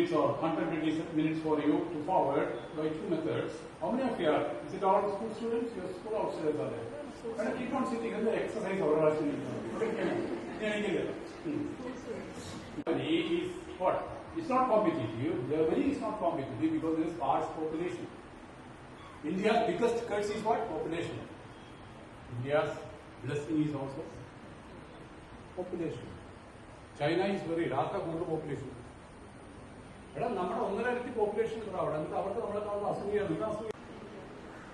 minutes or 120 minutes for you to forward by two methods. How many of you are? Is it all school students? Your school outsiders are there. And keep on sitting in the exercise or is what? It's not competitive. Germany is not competitive because there is sparse population. India's biggest curse is what? Population. India's blessing is also population. China is very rata good population. Population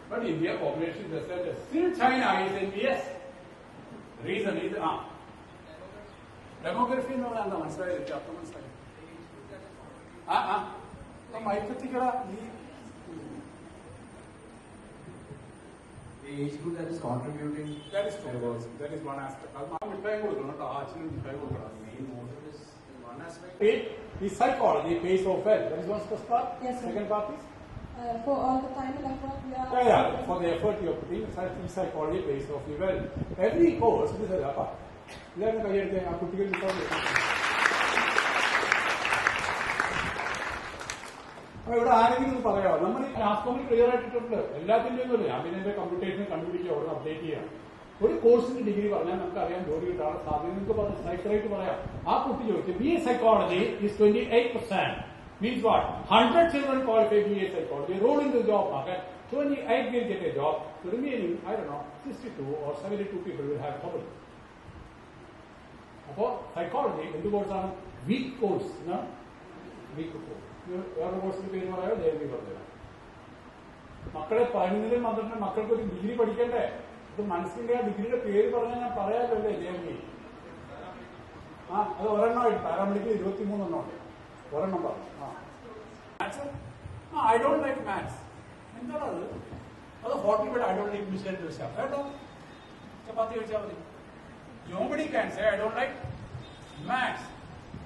but India population is less than still China is in yes. Reason is demography no the age group that is contributing. That is true. That is one aspect. One aspect. The psychology pays off well. That is one first part. Yes, sir. Second part is? For all the time and effort we are... Yeah, for the effort you are putting, psychology pays off you well. Every course, this is a part. ഇവിടെ ആരെങ്കിലും പറയാമോ നമ്മൾ ആസ്കോമിൽ clear ആയിട്ടിട്ടുണ്ട് എല്ലാത്തിന്റെയും ഒന്നും ഞാൻ പിന്നെ എന്റെ കമ്പ്യൂട്ടേഷനെ കണ്ടുപിടിക്കുക അവിടെ അപ്ഡേറ്റ് ചെയ്യാം ഒരു കോഴ്സിന്റെ ഡിഗ്രി പറഞ്ഞാൽ നമുക്ക് അറിയാൻ ജോലി കിട്ടാനുള്ള സാധ്യത നിങ്ങൾക്ക് സൈക്കലായിട്ട് പറയാം ആ കുട്ടി ചോദിച്ചു BA psychology is 28%. Means what? 100 children qualify BA psychology, roll into the job market, 28 will get a job, the remaining, I don't know, 62 or 72 people will have trouble. So, psychology, in the words are weak course, no? Weak course. വേറെ കോഴ്സിന്റെ പേര് പറയാമോ ജയന്തി പറഞ്ഞു മക്കളെ 11ലും 12ലും മക്കൾക്ക് ഒരു degree പഠിക്കണ്ടേ ഇത് മനസ്സിന്റെ ആ ഡിഗ്രിയുടെ പേര് പറഞ്ഞാൽ ഞാൻ പറയാമല്ലോ ജയന്തി അത് ഒരെണ്ണമായിട്ട് പാരാമെഡിക്കൽ 23 എണ്ണമുണ്ട് ഒരെണ്ണം പറഞ്ഞു ഐ ഡോണ്ട് ലൈക്ക് മാത്സ് എന്താണ് അത് hotel I don't like mister ചോദിച്ചാൽ കേട്ടോ ചപ്പാത്തി കഴിച്ചാൽ മതി nobody can say I don't like maths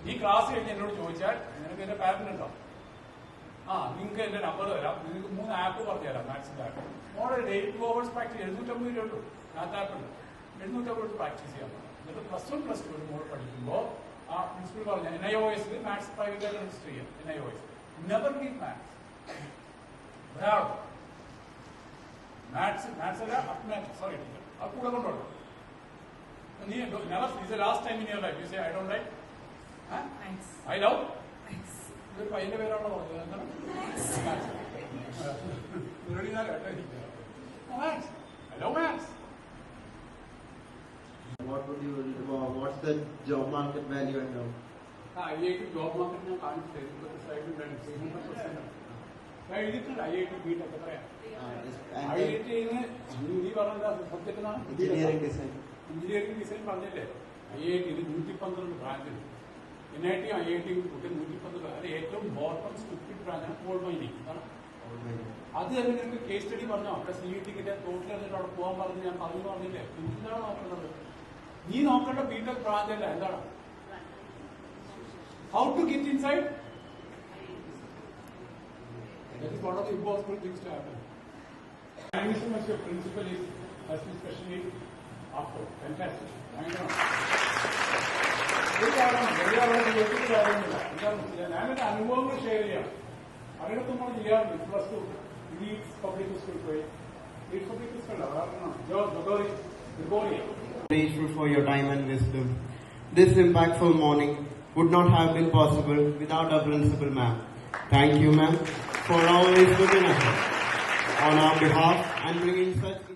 ഈ ക്ലാസ് കഴിഞ്ഞ് എന്നോട് ചോദിച്ചാൽ നിനക്ക് എന്റെ പാരന്റ് ഉണ്ടോ നിങ്ങൾക്ക് എന്റെ നമ്പർ തരാം നിങ്ങൾക്ക് 3 ആപ്പ് പറഞ്ഞു തരാം മാത്സിന്റെ ആപ്പ് മോഡൽ 2 hours പ്രാക്ടീസ് 750 രൂപ ഉള്ളൂ മാത്ത് ആപ്പ് ഉണ്ട് 750 പ്രാക്ടീസ് ചെയ്യാം എന്നിട്ട് +1 +2 മോഡ് പഠിക്കുമ്പോൾ ആ പ്രിൻസിപ്പൽ പറഞ്ഞ NIOS മാത്സ് പ്രൈവറ്റ് ആയിട്ട് രജിസ്റ്റർ ചെയ്യാം NIOS never leave maths maths അല്ല സോറി അത് കൂടെ കൊണ്ടുപോകണം നീ never is the last time in your life you say I don't like I love. ഇതൊരു പയ്യന്റെ പേരാണോ പറഞ്ഞത് എന്താണ് What's the job market value and now? IIT job market ഞാൻ കാണിച്ചു എഴുതിയിട്ടുണ്ട് IIT ബീറ്റ് ഒക്കെ പറയാം IIT നീ പറഞ്ഞ subject Engineering design. Engineering design പറഞ്ഞില്ലേ IIT 112 ബ്രാഞ്ചുണ്ട് NIT IIT കൂട്ടി 112 അത് ഏറ്റവും ബോട്ടം സ്റ്റുപ്പിഡ് ബ്രാഞ്ചാണ് കോൾ മൈനിങ് അത് തന്നെ നിങ്ങൾക്ക് കേസ് സ്റ്റഡി പറഞ്ഞോ അവിടെ CET കിട്ടിയ ടോട്ടൽ എന്നിട്ട് അവിടെ പോകാൻ പറഞ്ഞ് ഞാൻ പറഞ്ഞില്ലേ എന്താണ് നോക്കേണ്ടത് നീ നോക്കേണ്ട ബിടെക് ബ്രാഞ്ച് അല്ല എന്താണ് how to get inside that is one of the impossible things to happen. Thank you so much. Your principal is especially after fantastic. Thank you. ഞാനൊരു അനുഭവങ്ങൾ ഷെയർ ചെയ്യാം അതിനകത്ത് നമ്മൾ ചെയ്യാറുണ്ട് പ്ലസ് 2 ലീഡ്സ് പബ്ലിക് സ്കൂൾ പോയി Leeds Public School Grateful for your time and wisdom. This impactful morning would not have been possible without our principal, ma'am. Thank you, ma'am, for always looking at us on our behalf and bringing such